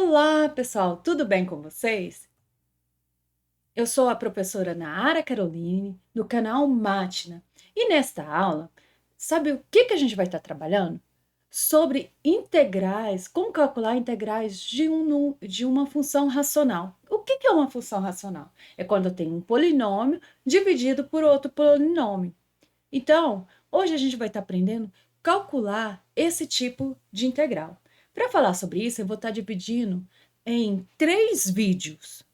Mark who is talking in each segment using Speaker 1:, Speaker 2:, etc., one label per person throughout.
Speaker 1: Olá, pessoal, tudo bem com vocês? Eu sou a professora Nara Caroline, do canal Mátina, e nesta aula, sabe o que a gente vai estar trabalhando? Sobre integrais, como calcular integrais de uma função racional. O que é uma função racional? É quando eu tenho um polinômio dividido por outro polinômio. Então, hoje a gente vai estar aprendendo a calcular esse tipo de integral. Para falar sobre isso, eu vou estar dividindo em 3 vídeos.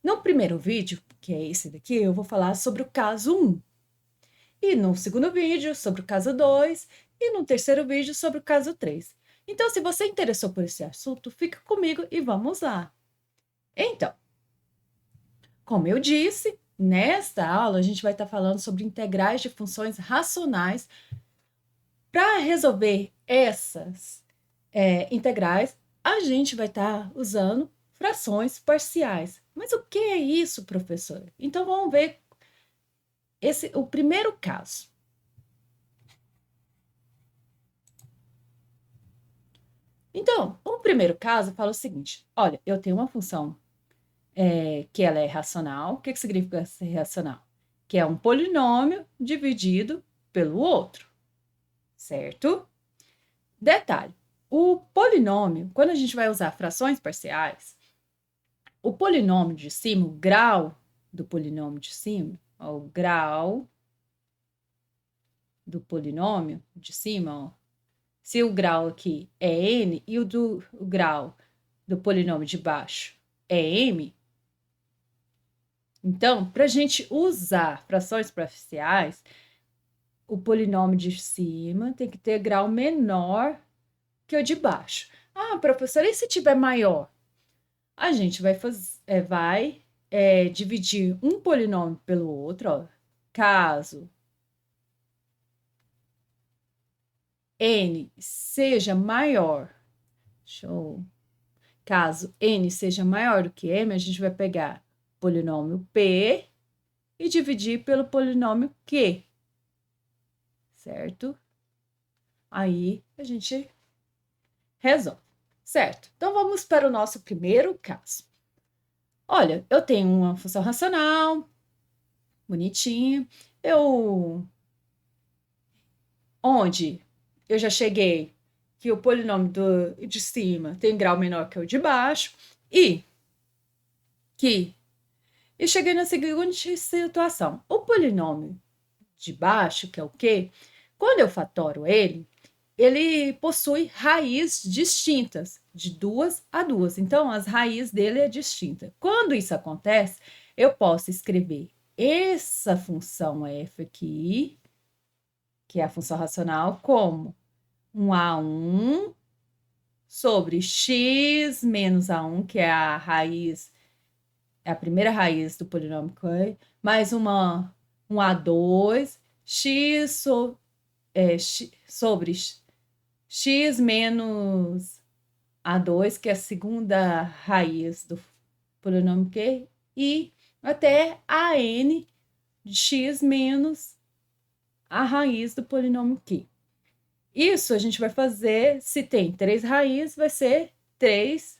Speaker 1: No primeiro vídeo, que é esse daqui, eu vou falar sobre o caso 1. E no segundo vídeo, sobre o caso 2. E no terceiro vídeo, sobre o caso 3. Então, se você interessou por esse assunto, fica comigo e vamos lá. Então, como eu disse, nesta aula a gente vai estar falando sobre integrais de funções racionais. Para resolver essas integrais, a gente vai estar usando frações parciais. Mas o que é isso, professora? Então, vamos ver o primeiro caso. Então, o primeiro caso fala o seguinte: olha, eu tenho uma função que ela é racional. O que significa ser racional? Que é um polinômio dividido pelo outro, certo? Detalhe: o polinômio, quando a gente vai usar frações parciais, o polinômio de cima, o grau do polinômio de cima, ó, o grau do polinômio de cima, ó, se o grau aqui é n e o grau do polinômio de baixo é m, então, para a gente usar frações parciais, o polinômio de cima tem que ter grau menor que o de baixo. Ah, professora, e se tiver maior? A gente vai dividir um polinômio pelo outro, ó. Caso n seja maior, caso n seja maior do que m, a gente vai pegar o polinômio p e dividir pelo polinômio q, certo? Aí a gente resolve, certo? Então vamos para o nosso primeiro caso. Olha, eu tenho uma função racional, bonitinha, onde eu já cheguei que o polinômio de cima tem grau menor que o de baixo, e cheguei na seguinte situação: o polinômio de baixo, que é o quê? Quando eu fatoro ele possui raiz distintas, de 2 a 2. Então, as raízes dele é distinta. Quando isso acontece, eu posso escrever essa função f aqui, que é a função racional, como um A1 sobre x menos A1, que é a raiz, é a primeira raiz do polinômio, mais um A2, sobre x menos A2, que é a segunda raiz do polinômio Q, e até AN de x menos a raiz do polinômio Q. Isso a gente vai fazer, se tem 3 raízes, vai ser 3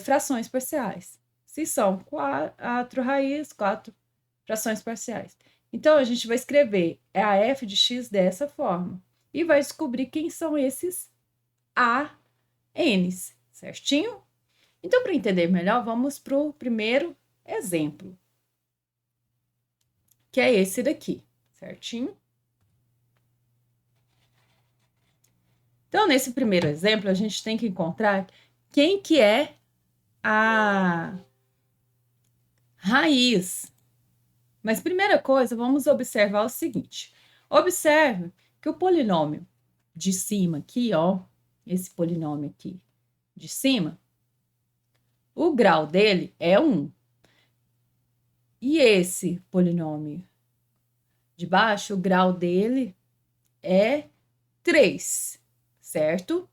Speaker 1: frações parciais. Se são 4 raízes, 4 frações parciais. Então, a gente vai escrever a f de x dessa forma e vai descobrir quem são esses ANs, certinho? Então, para entender melhor, vamos para o primeiro exemplo, que é esse daqui, certinho? Então, nesse primeiro exemplo, a gente tem que encontrar quem que é a raiz. Mas, primeira coisa, vamos observar o seguinte. Observe que o polinômio de cima aqui, ó, esse polinômio aqui de cima, o grau dele é 1. E esse polinômio de baixo, o grau dele é 3, certo?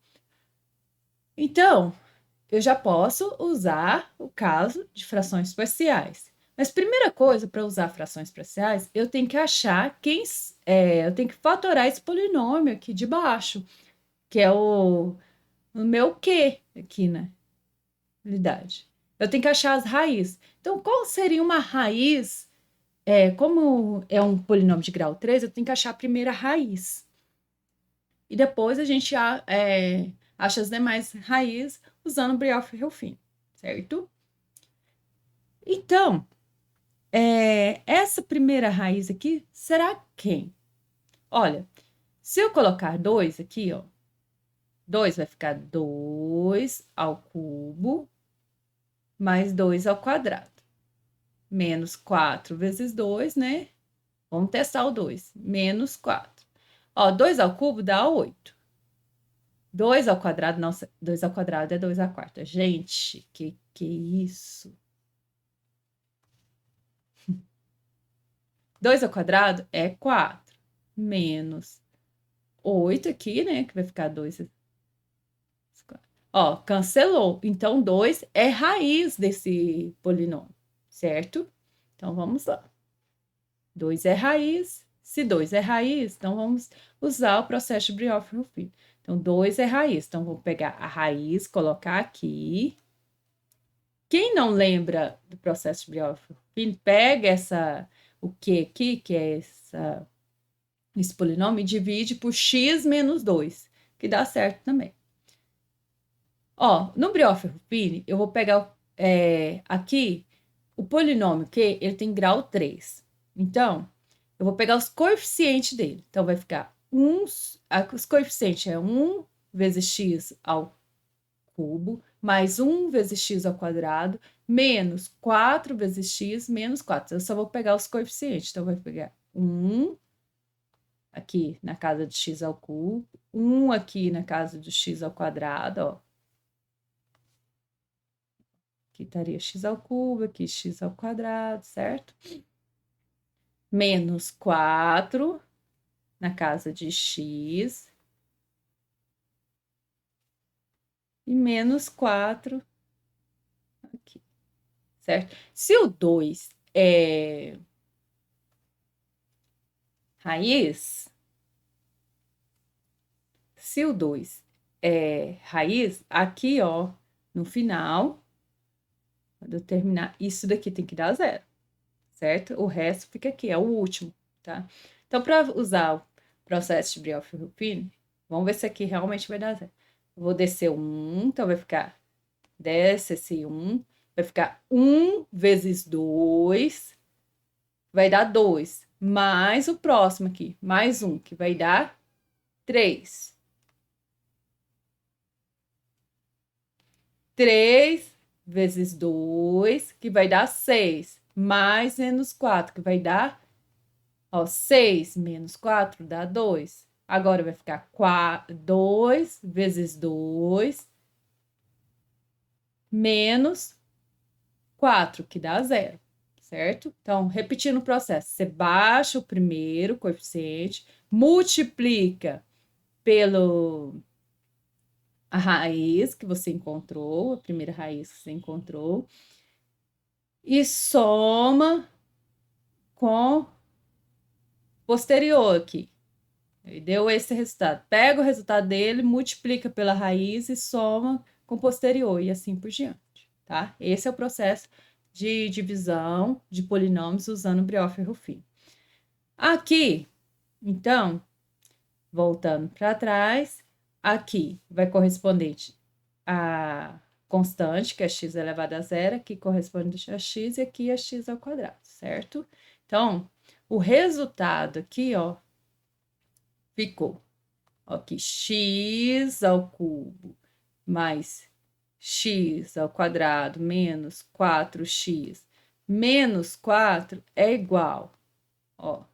Speaker 1: Então, eu já posso usar o caso de frações parciais. Mas primeira coisa, para usar frações parciais, eu tenho que achar eu tenho que fatorar esse polinômio aqui de baixo, que é o no meu Q aqui na realidade. Eu tenho que achar as raízes. Então, qual seria uma raiz? Como é um polinômio de grau 3, eu tenho que achar a primeira raiz. E depois a gente acha as demais raízes usando o Brioff-Rufino, certo? Então, essa primeira raiz aqui será quem? Olha, se eu colocar 2 aqui, ó, 2 vai ficar 2 ao cubo mais 2 ao quadrado. Menos 4 vezes 2, né? Vamos testar o 2. Menos 4. Ó, 2 ao cubo dá 8. 2 ao quadrado, nossa, 2 ao quadrado é 2 à quarta. Gente, que é isso? 2 ao quadrado é 4. Menos 8 aqui, né? Que vai ficar 2. Ó, cancelou. Então, 2 é raiz desse polinômio, certo? Então, vamos lá. 2 é raiz. Se 2 é raiz, então vamos usar o processo de Brioff-Rufino. Então, 2 é raiz. Então, vou pegar a raiz, colocar aqui. Quem não lembra do processo de Brioff-Rufino, pega o Q aqui, que é esse polinômio, e divide por x menos 2, que dá certo também. Ó, no Brioff-Rufino, eu vou pegar aqui o polinômio Q, ele tem grau 3. Então, eu vou pegar os coeficientes dele. Então, vai ficar os coeficientes é 1 vezes x ao cubo, mais 1 vezes x ao quadrado, menos 4 vezes x, menos 4. Eu só vou pegar os coeficientes. Então, vai pegar 1 aqui na casa de x ao cubo, 1 aqui na casa de x ao quadrado, ó. Aqui estaria x ao cubo, aqui x ao quadrado, certo? Menos 4 na casa de x. E menos 4 aqui, certo? Se o 2 é raiz, se o 2 é raiz, aqui, ó, no final, quando eu terminar, isso daqui tem que dar zero, certo? O resto fica aqui, é o último, tá? Então, para usar o processo de Brioff-Rufino, vamos ver se aqui realmente vai dar zero. Eu vou descer 1, então vai ficar, desce esse 1, vai ficar 1 vezes 2, vai dar 2, mais o próximo aqui, mais 1, que vai dar 3. 3 vezes 2, que vai dar 6, mais menos 4, que vai dar, ó, 6 menos 4 dá 2. Agora vai ficar 2 vezes 2, menos 4, que dá 0, certo? Então, repetindo o processo, você baixa o primeiro coeficiente, multiplica a raiz que você encontrou, a primeira raiz que você encontrou, e soma com posterior aqui. E deu esse resultado. Pega o resultado dele, multiplica pela raiz e soma com posterior, e assim por diante, tá? Esse é o processo de divisão de polinômios usando Brioff-Rufino. Aqui, então, voltando para trás, aqui vai correspondente a constante, que é x elevado a zero, que corresponde a x, e aqui é x ao quadrado, certo? Então, o resultado aqui, ó, ficou, ó, que x ao cubo mais x ao quadrado menos 4x menos 4 é igual, ó,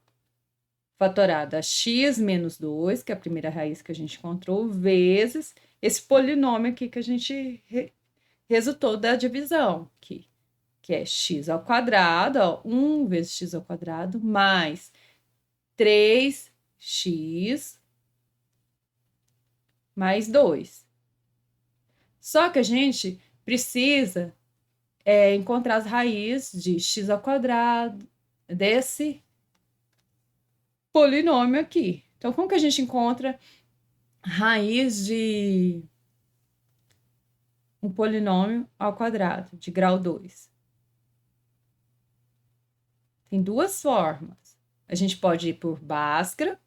Speaker 1: fatorado a x menos 2, que é a primeira raiz que a gente encontrou, vezes esse polinômio aqui que a gente resultou da divisão, que é x ao quadrado, ó, 1 vezes x ao quadrado, mais 3x mais 2. Só que a gente precisa encontrar as raízes de x ao quadrado desse polinômio aqui. Então, como que a gente encontra raiz de um polinômio ao quadrado de grau 2. Tem duas formas. A gente pode ir por Bhaskara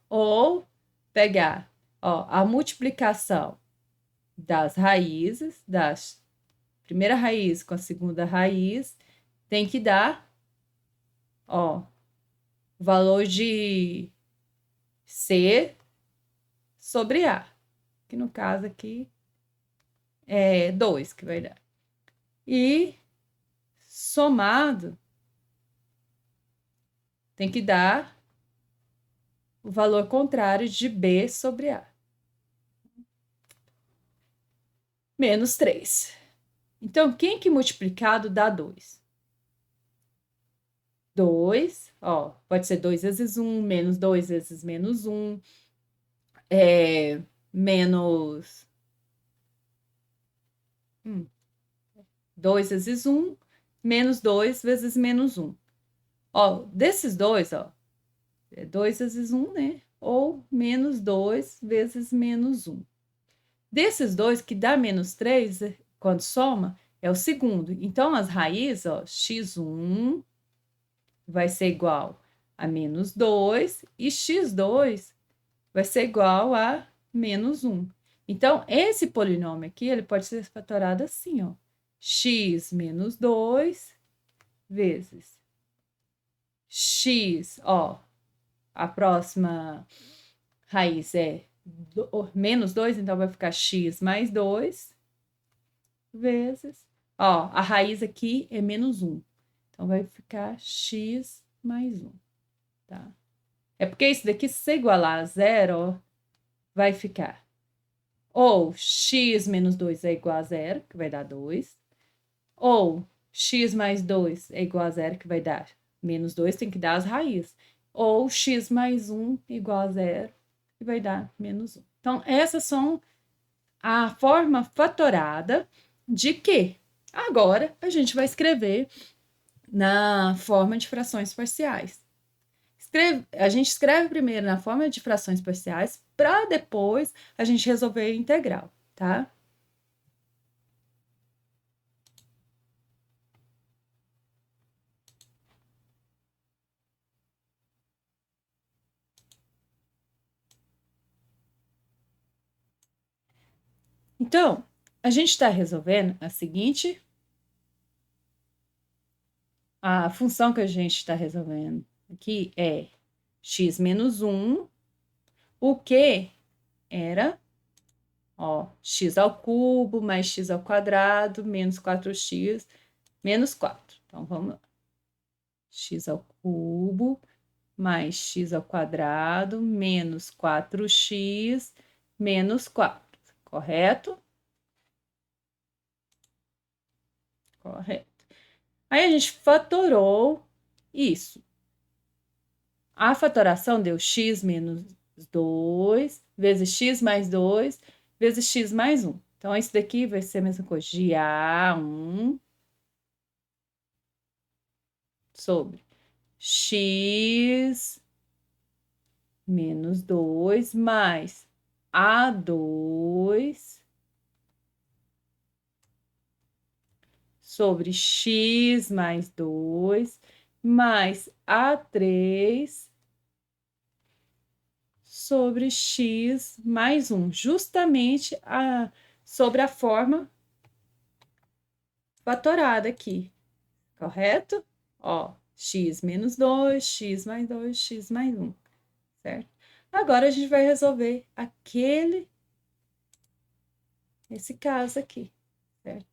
Speaker 1: ou pegar, ó, a multiplicação das raízes, da primeira raiz com a segunda raiz, tem que dar, ó, o valor de C sobre A, que no caso aqui é 2 que vai dar. E somado tem que dar o valor contrário de B sobre A. Menos 3. Então, quem que multiplicado dá 2? 2, ó, pode ser 2 vezes 1, menos 2 vezes menos 1, menos 2 vezes 1, menos 2 vezes menos 1. Ó, desses dois, ó, é 2 vezes 1, né? Ou menos 2 vezes menos 1. Desses dois, que dá menos 3, quando soma, é o segundo. Então, as raízes, ó, x1 vai ser igual a menos 2 e x2 vai ser igual a menos 1. Então, esse polinômio aqui, ele pode ser fatorado assim, ó. X menos 2 vezes x, ó, a próxima raiz é menos 2, então vai ficar x mais 2 vezes, ó, a raiz aqui é menos 1, então vai ficar x mais 1, tá? É porque isso daqui, se igualar a zero, ó, vai ficar ou x menos 2 é igual a zero, que vai dar 2, ou x mais 2 é igual a zero, que vai dar menos 2, tem que dar as raízes. Ou x mais 1 igual a zero, que vai dar menos 1. Então, essas são a forma fatorada de que agora a gente vai escrever na forma de frações parciais. A gente escreve primeiro na forma de frações parciais para depois a gente resolver a integral, tá? Então, a gente está resolvendo a função que a gente está resolvendo aqui é x menos 1, o que era, ó, x ao cubo mais x ao quadrado menos 4x menos 4. Então, vamos lá. X ao cubo mais x ao quadrado menos 4x menos 4, correto? Correto. Aí a gente fatorou isso. A fatoração deu x menos 2 vezes x mais 2 vezes x mais 1. Então, isso daqui vai ser a mesma coisa de A1 sobre x menos 2 mais A2 sobre x mais 2 mais A3 sobre x mais 1, justamente sobre a forma fatorada aqui, correto? Ó, x menos 2, x mais 2, x mais 1, certo? Agora, a gente vai resolver esse caso aqui, certo?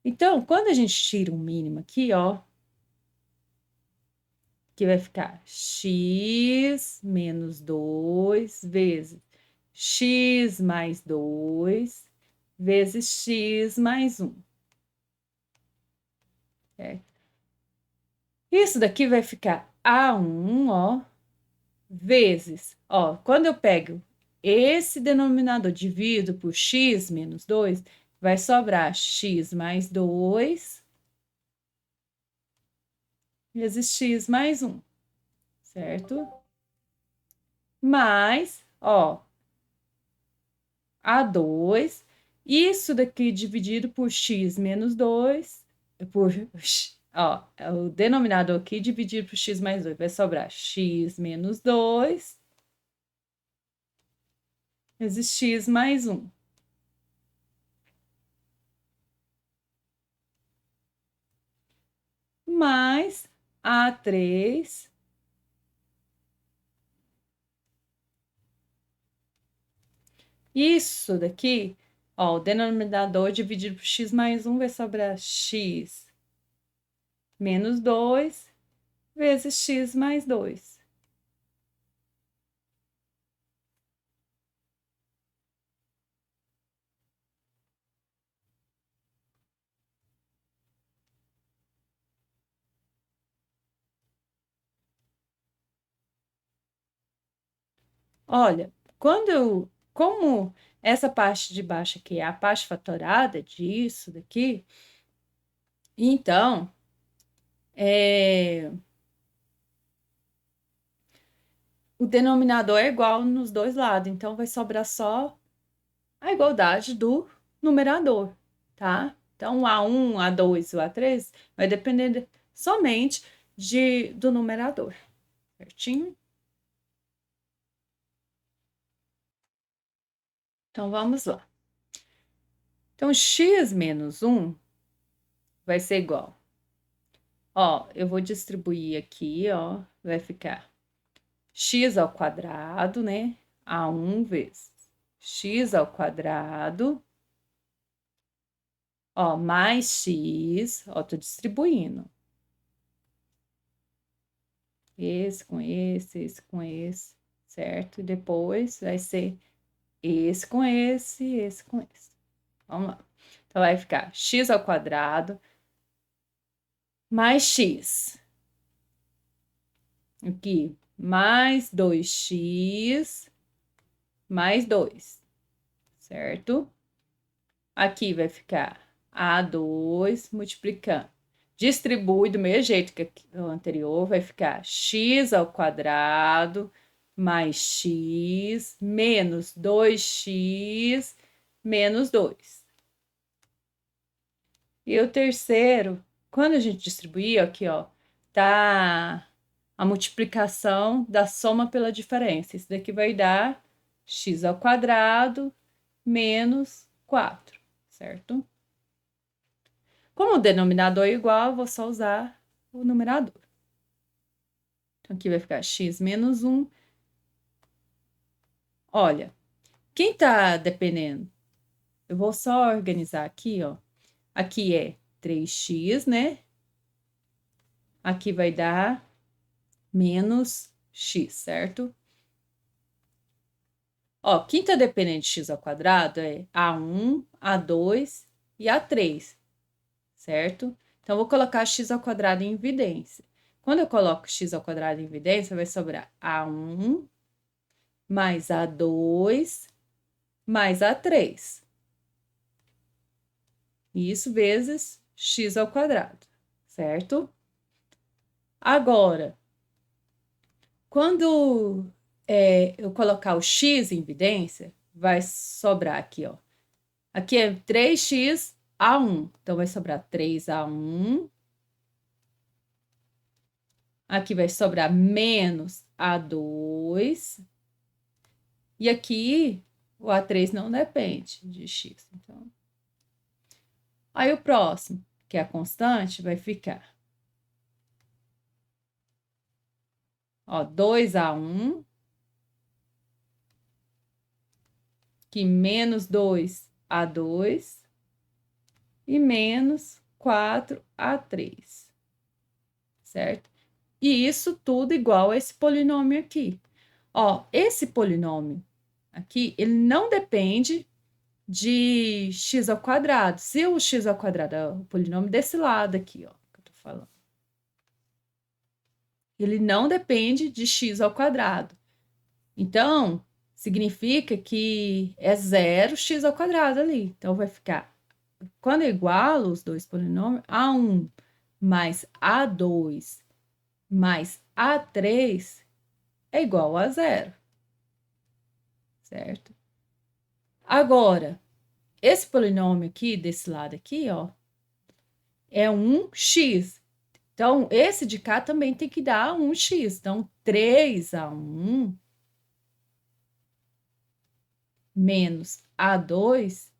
Speaker 1: Então, quando a gente tira um mínimo aqui, ó, que vai ficar x menos 2 vezes x mais 2 vezes x mais 1. Certo? Isso daqui vai ficar A1, ó, vezes, ó, quando eu pego esse denominador divido por x menos 2, vai sobrar x mais 2 vezes x mais 1, certo? Mais, ó, A2 Isso daqui dividido por x menos 2, ó, é o denominador aqui dividido por x mais 2, vai sobrar x menos 2 vezes x mais 1. Mais A3 isso daqui, ó, o denominador dividido por x mais 1 vai sobrar x menos 2 vezes x mais 2. Olha, como essa parte de baixo aqui é a parte fatorada disso daqui, então, o denominador é igual nos dois lados, então vai sobrar só a igualdade do numerador, tá? Então, o A1, A2 e o A3 vai depender somente do numerador, certinho? Então, vamos lá. Então, x menos 1 vai ser igual. Ó, eu vou distribuir aqui, ó, vai ficar x ao quadrado, né? A1 vezes x ao quadrado, ó, mais x, ó, tô distribuindo. Esse com esse, certo? E depois vai ser esse com esse com esse. Vamos lá. Então, vai ficar x ao quadrado mais x. Aqui, mais 2x mais 2, certo? Aqui vai ficar A2 multiplicando. Distribui do mesmo jeito que o anterior, vai ficar x ao quadrado mais x menos 2x menos 2. E o terceiro, quando a gente distribuir, aqui, ó, tá a multiplicação da soma pela diferença. Isso daqui vai dar x ao quadrado menos 4, certo? Como o denominador é igual, eu vou só usar o numerador. Então, aqui vai ficar x menos 1. Olha, quem tá dependendo? Eu vou só organizar aqui, ó. Aqui é 3x, né? Aqui vai dar menos x, certo? Ó, quem tá dependendo de x ao quadrado é A1, A2 e A3, certo? Então, eu vou colocar x ao quadrado em evidência. Quando eu coloco x ao quadrado em evidência, vai sobrar A1 mais A2 mais A3. Isso vezes x ao quadrado, certo? Agora, quando eu colocar o x em evidência, vai sobrar aqui, ó. Aqui é 3x A1, então vai sobrar 3A1. Aqui vai sobrar menos A2. E aqui o A3 não depende de x. Então, aí o próximo, que é a constante, vai ficar, ó, 2A1, que menos 2A2 e menos 4A3, certo? E isso tudo igual a esse polinômio aqui. Ó, esse polinômio aqui, ele não depende de x ao quadrado. Se o x ao quadrado é o polinômio desse lado aqui, ó, que eu tô falando. Ele não depende de x ao quadrado. Então, significa que é zero x ao quadrado ali. Então, vai ficar, quando eu igualo os dois polinômios, A1 mais A2 mais A3 é igual a zero, certo? Agora, esse polinômio aqui, desse lado aqui, ó, é um x. Então, esse de cá também tem que dar um x. Então, 3A1 menos A2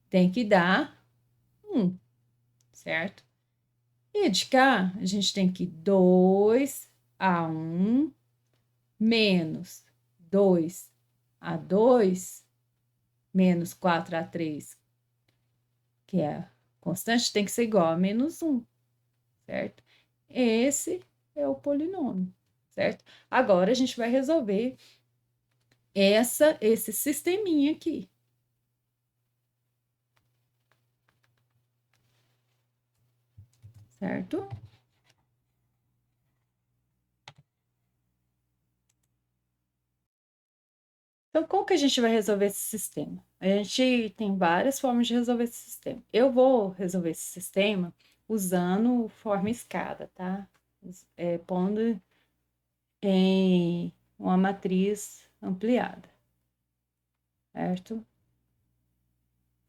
Speaker 1: tem que dar 1, certo? E de cá, a gente tem que 2A1 menos 2A2 menos 4A3, que é constante, tem que ser igual a menos 1, certo? Esse é o polinômio, certo? Agora, a gente vai resolver esse sisteminha aqui. Certo? Então, como que a gente vai resolver esse sistema? A gente tem várias formas de resolver esse sistema. Eu vou resolver esse sistema usando forma escada, tá? Pondo em uma matriz ampliada, certo?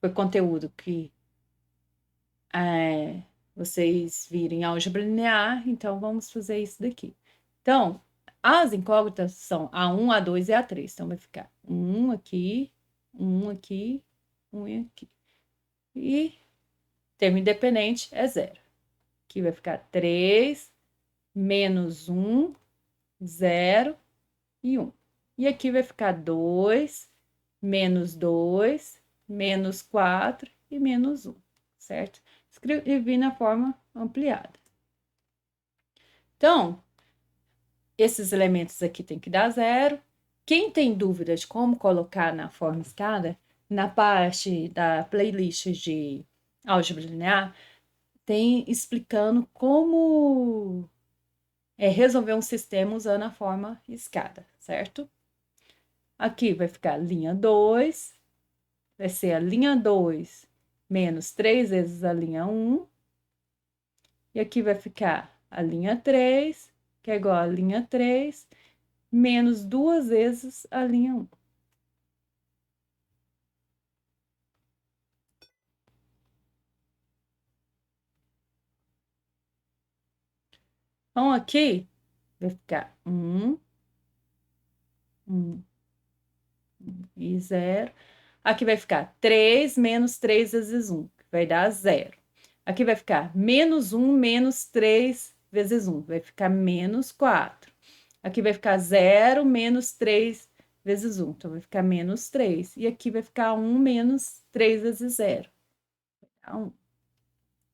Speaker 1: Foi conteúdo que vocês viram em álgebra linear, então vamos fazer isso daqui. Então, as incógnitas são A1, A2 e A3. Então, vai ficar um aqui, um aqui, um aqui. E termo independente é zero. Aqui vai ficar 3, menos 1, 0 e 1. E aqui vai ficar 2, menos 4 e menos 1, certo? Escrevi na forma ampliada. Então, esses elementos aqui tem que dar zero. Quem tem dúvida de como colocar na forma escada, na parte da playlist de álgebra linear, tem explicando como resolver um sistema usando a forma escada, certo? Aqui vai ficar linha 2, vai ser a linha 2 menos 3 vezes a linha 1. E aqui vai ficar a linha 3, que é igual a linha 3, menos 2 vezes a linha 1. Então, aqui vai ficar 1 e 0. Aqui vai ficar 3 menos 3 vezes 1, que vai dar 0. Aqui vai ficar menos 1 menos 3 vezes 1, vai ficar menos 4. Aqui vai ficar 0 menos 3 vezes 1, então vai ficar menos 3. E aqui vai ficar 1 menos 3 vezes 0. Então,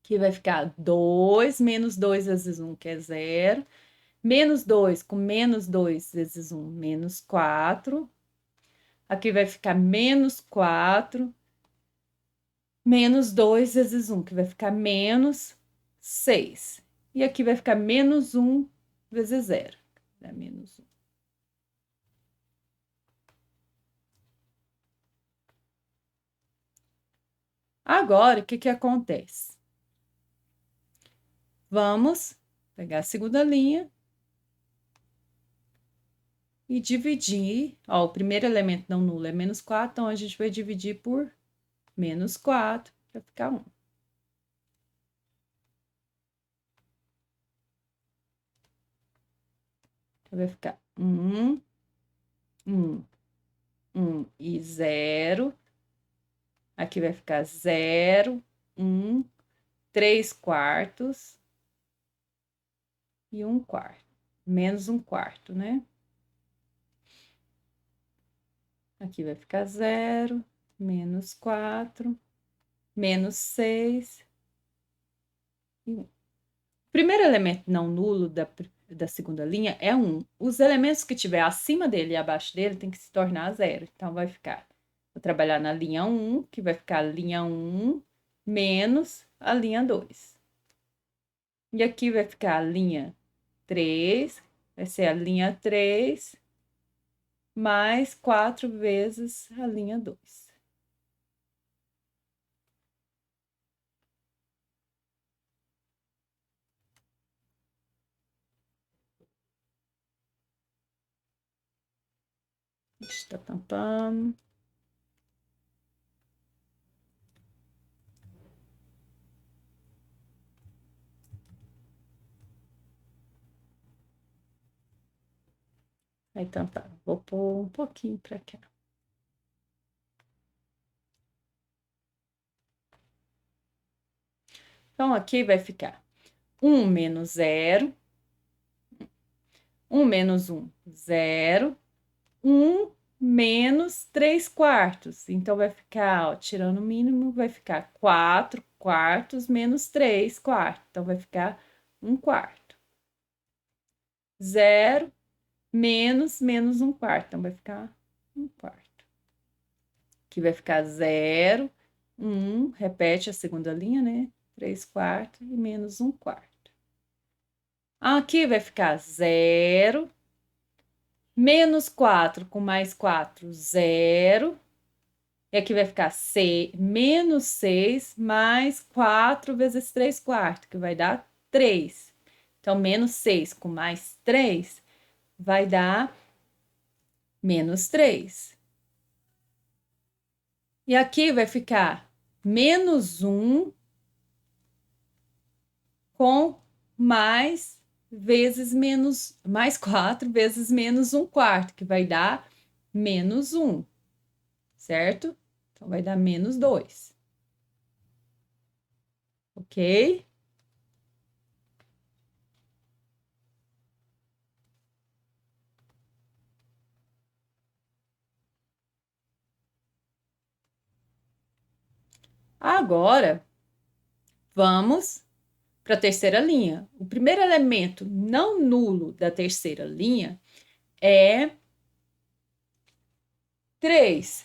Speaker 1: aqui vai ficar 2 menos 2 vezes 1, que é 0. Menos 2 com menos 2 vezes 1, menos 4. Aqui vai ficar menos 4, menos 2 vezes 1, que vai ficar menos 6. E aqui vai ficar menos 1 vezes 0, dá menos 1. Agora, o que que acontece? Vamos pegar a segunda linha e dividir. Ó, o primeiro elemento não nulo é menos 4, então a gente vai dividir por menos 4 para ficar 1. Então, vai ficar 1, 1, 1 e 0. Aqui vai ficar 0, 1, 3 quartos e 1 quarto. Menos 1 quarto, né? Aqui vai ficar 0, menos 4, menos 6 e 1. O primeiro elemento não nulo da segunda linha é 1. Os elementos que tiver acima dele e abaixo dele tem que se tornar 0. Então, vai ficar, vou trabalhar na linha 1, que vai ficar a linha 1 menos a linha 2. E aqui vai ficar a linha 3, vai ser a linha 3 mais 4 vezes a linha 2. Está tampando. Então tá, vou pôr um pouquinho pra cá. Então, aqui vai ficar 1 menos 0, 1 menos 1, 0, 1 menos 3 quartos. Então, vai ficar, ó, tirando o mínimo, vai ficar 4 quartos menos 3 quartos. Então, vai ficar 1 quarto. 0 menos 1 quarto. Então, vai ficar 1 quarto. Aqui vai ficar 0, 1, repete a segunda linha, né? 3 quartos e menos 1 quarto. Aqui vai ficar 0, menos 4 com mais 4, 0. E aqui vai ficar menos 6 mais 4 vezes 3 quartos, que vai dar 3. Então, menos 6 com mais 3 vai dar menos 3. E aqui vai ficar menos 1 com mais mais 4 vezes menos 1 quarto, que vai dar menos 1, certo? Então, vai dar menos 2. Ok? Agora, vamos para a terceira linha. O primeiro elemento não nulo da terceira linha é 3.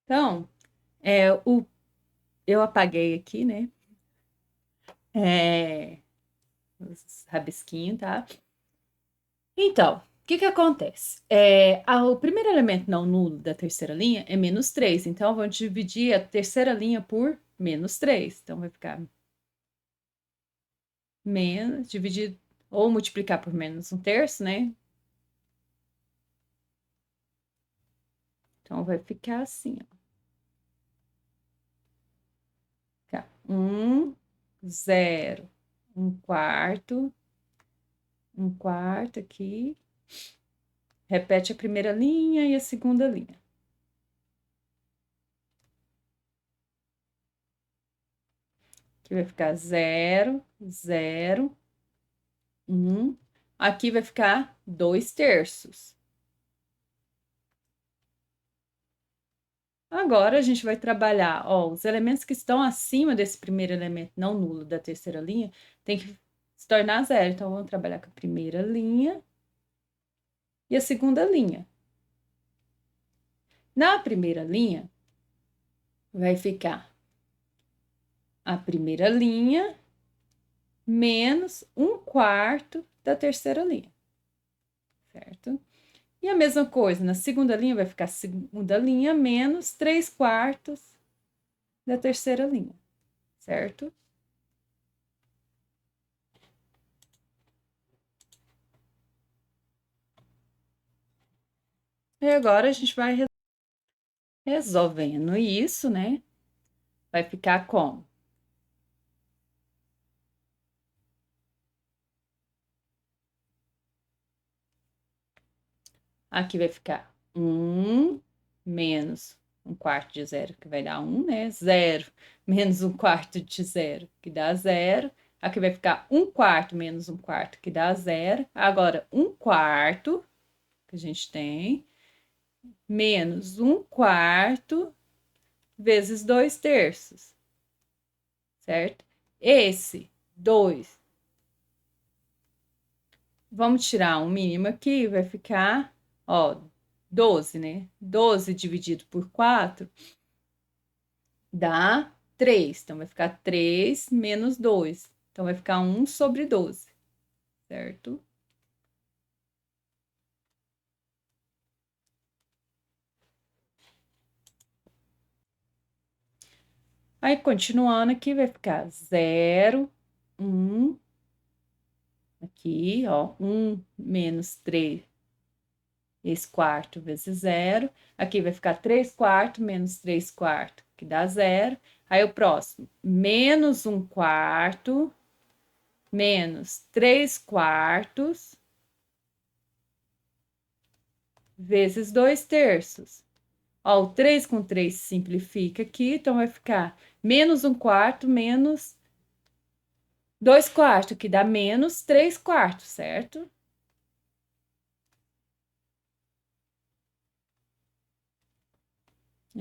Speaker 1: Então, eu apaguei aqui, né? Os rabisquinhos, tá? Então, o que que acontece? O primeiro elemento não nulo da terceira linha é menos 3. Então, vamos dividir a terceira linha por menos 3. Então, vai ficar menos, dividir, ou multiplicar por menos 1/3, né? Então, vai ficar assim, ó. 1, 0, 1 quarto, 1 quarto aqui. Repete a primeira linha e a segunda linha. Aqui vai ficar 0, 0, 1. Aqui vai ficar 2/3. Agora, a gente vai trabalhar, ó, os elementos que estão acima desse primeiro elemento não nulo da terceira linha, tem que se tornar 0. Então, vamos trabalhar com a primeira linha e a segunda linha. Na primeira linha, vai ficar a primeira linha menos 1 quarto da terceira linha, certo? E a mesma coisa, na segunda linha vai ficar a segunda linha menos 3 quartos da terceira linha, certo? E agora a gente vai resolvendo isso, né? Vai ficar como? Aqui vai ficar 1 menos 1 quarto de 0, que vai dar 1, né? 0 menos 1 quarto de 0, que dá 0. Aqui vai ficar 1 quarto menos 1 quarto, que dá 0. Agora, 1 quarto, que a gente tem, menos 1 quarto vezes 2/3, certo? Esse 2, vamos tirar um mínimo aqui, vai ficar, ó, 12, né? 12 dividido por 4 dá 3. Então, vai ficar 3 menos 2. Então, vai ficar 1/12, certo? Aí, continuando aqui, vai ficar 0, 1. Aqui, ó, 1 menos 3, esse quarto vezes 0. Aqui vai ficar 3 quartos menos 3 quartos, que dá 0. Aí, o próximo, menos 1 quarto menos 3 quartos vezes 2/3. Ó, o 3 com 3 simplifica aqui, então vai ficar menos 1/4 menos 2/4, que dá menos 3/4, certo?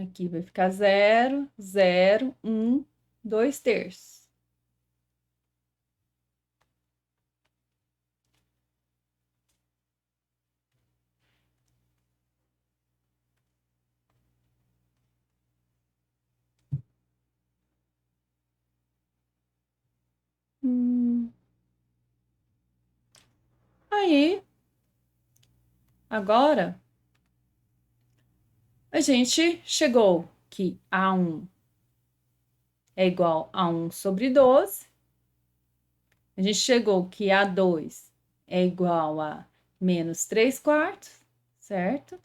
Speaker 1: Aqui vai ficar 0, 0, 1, 2/3. Aí, agora, a gente chegou que A1 é igual a 1 sobre 12. A gente chegou que A2 é igual a menos 3/4, certo?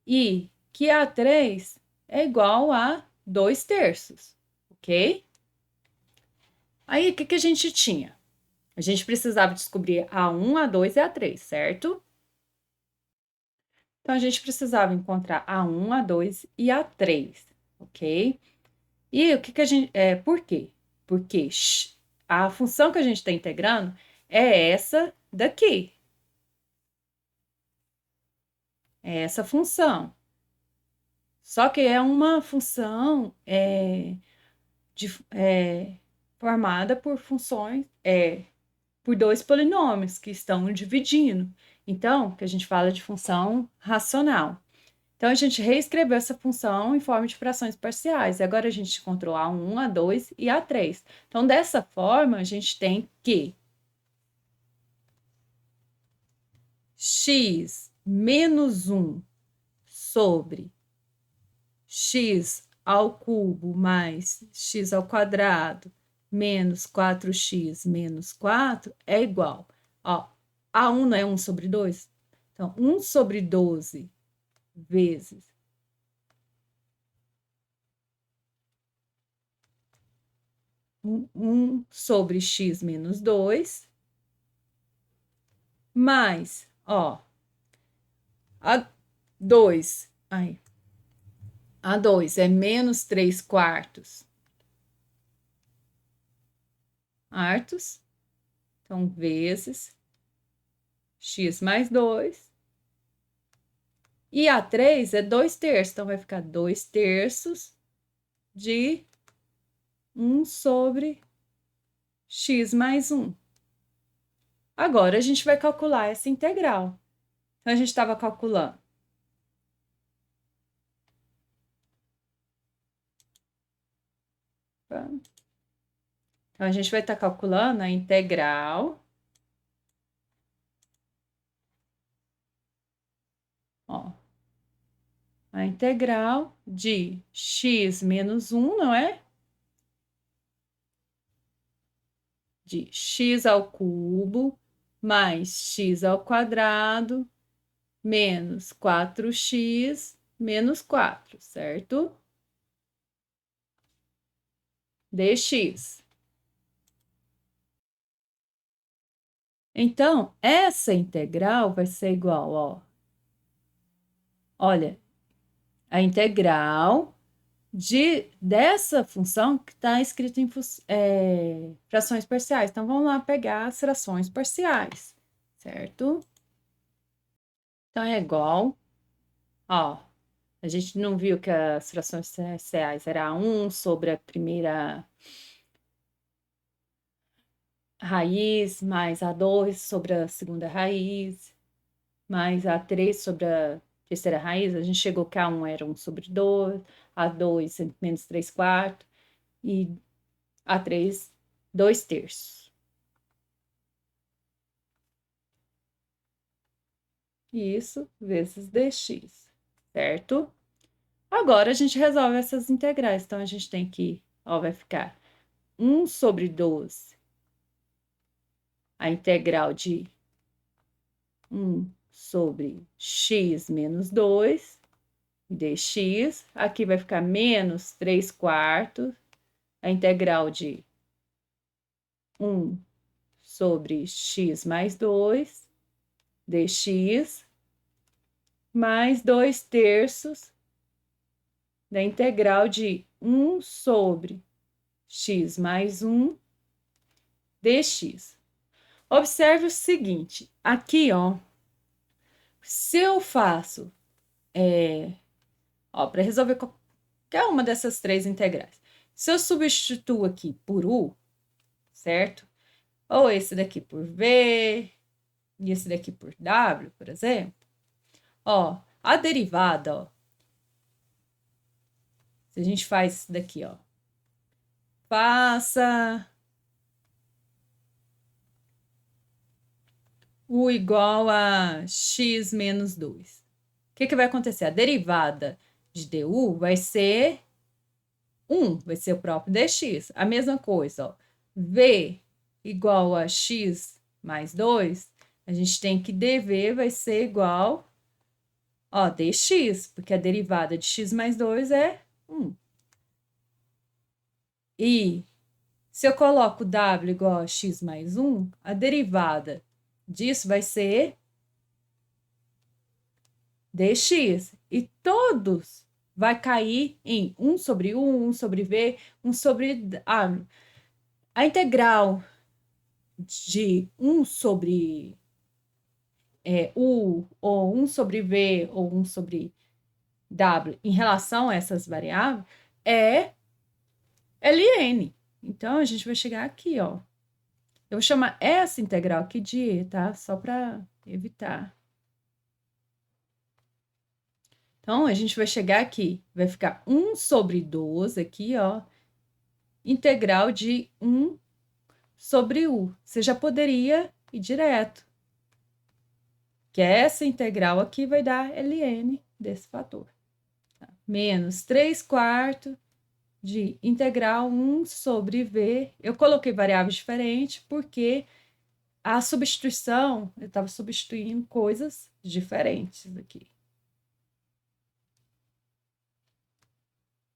Speaker 1: E que A3 é igual a 2/3, ok? Aí, o que a gente tinha? A gente precisava descobrir A1, A2 e A3, certo? Então, a gente precisava encontrar A1, A2 e A3, ok? E o que a gente... por quê? Porque a função que a gente está integrando é essa daqui. É essa função. Só que é uma função formada por funções, por dois polinômios que estão dividindo. Então, que a gente fala de função racional. Então, a gente reescreveu essa função em forma de frações parciais. E agora a gente encontrou A1, A2 e A3. Então, dessa forma, a gente tem que x menos 1 sobre x ao cubo mais x ao quadrado menos 4x menos 4 é igual. Ó, A1 não é 1 sobre 2? Então, 1 sobre 12 vezes 1 sobre x menos 2, mais, ó, A2, A2 é menos 3/4 artos, então, vezes x mais 2. E A3 é 2/3, então vai ficar 2/3 de 1 sobre x mais 1. Agora, a gente vai calcular essa integral. Então, a gente estava calculando. Então, a gente vai estar calculando a integral. Ó, a integral de x menos 1, não é? De x ao cubo mais x ao quadrado menos 4x menos 4, certo? Dx. Então, essa integral vai ser igual, ó. Olha, a integral dessa função que está escrita em frações parciais. Então, vamos lá pegar as frações parciais, certo? Então, é igual, ó, a gente não viu que as frações parciais era 1 sobre a primeira raiz, mais A2 sobre a segunda raiz, mais A3 sobre a terceira raiz. A gente chegou que A1 era 1 sobre 2, A2 menos 3/4 e A3, 2/3. Isso vezes dx, certo? Agora, a gente resolve essas integrais. Então, a gente tem que, ó, vai ficar 1 sobre 12, a integral de 1 sobre x menos 2, dx. Aqui vai ficar menos 3/4, a integral de 1 sobre x mais 2, dx. mais 2/3 da integral de 1 sobre x mais 1 dx. Observe o seguinte, aqui, ó, se eu faço, para resolver qualquer uma dessas três integrais, se eu substituo aqui por u, certo? Ou esse daqui por v, e esse daqui por w, por exemplo, ó, a derivada, ó, se a gente faz isso daqui, ó, faça u igual a x menos 2. O que vai acontecer? A derivada de du vai ser 1, vai ser o próprio dx. A mesma coisa, ó, v igual a x mais 2, a gente tem que dv vai ser igual, ó, dx, porque a derivada de x mais 2 é 1. E se eu coloco w igual a x mais 1, a derivada disso vai ser dx. E todos vai cair em 1 sobre 1, 1 sobre v, 1 sobre... a integral de 1 sobre u, ou 1 sobre v, ou 1 sobre w, em relação a essas variáveis, é ln. Então, a gente vai chegar aqui, ó. Eu vou chamar essa integral aqui de e, tá? Só para evitar. Então, a gente vai chegar aqui, vai ficar 1 sobre 12 aqui, ó, integral de 1 sobre u. Você já poderia ir direto, que essa integral aqui vai dar ln desse fator. Tá? Menos 3/4 de integral 1 sobre v. Eu coloquei variáveis diferentes porque a substituição, eu estava substituindo coisas diferentes aqui.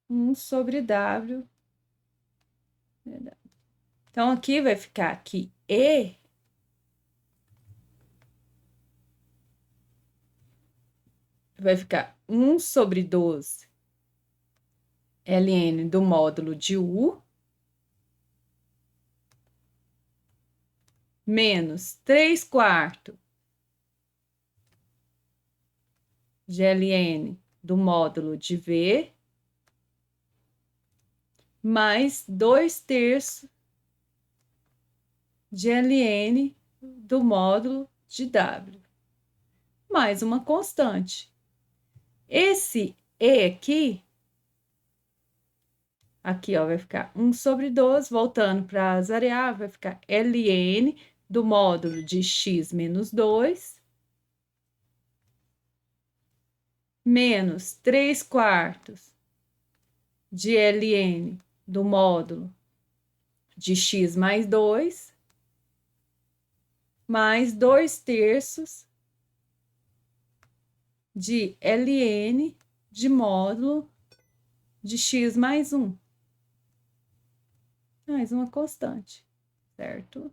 Speaker 1: 1 sobre w. Então, aqui vai ficar que e vai ficar 1 sobre 12 ln do módulo de u menos 3/4 de ln do módulo de v mais 2/3 de ln do módulo de w, mais uma constante. Esse e aqui, ó, vai ficar 1 sobre 12, voltando para as variáveis, vai ficar ln do módulo de x menos 2, menos 3/4 de ln do módulo de x mais 2, mais 2/3 de ln de módulo de x mais 1. Mais uma constante, certo?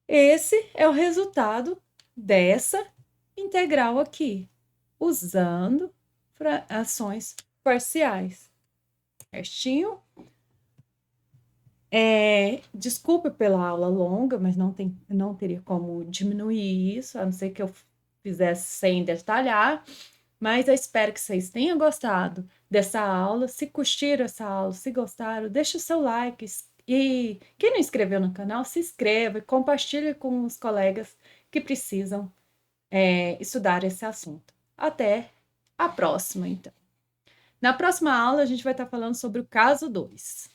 Speaker 1: Esse é o resultado dessa integral aqui, usando frações parciais. Certinho? Desculpe pela aula longa, mas não teria como diminuir isso, a não ser que eu fizesse sem detalhar. Mas eu espero que vocês tenham gostado dessa aula. Se curtiram essa aula, se gostaram, deixe o seu like. E quem não inscreveu no canal, se inscreva e compartilhe com os colegas que precisam estudar esse assunto. Até a próxima, então. Na próxima aula, a gente vai estar falando sobre o caso 2.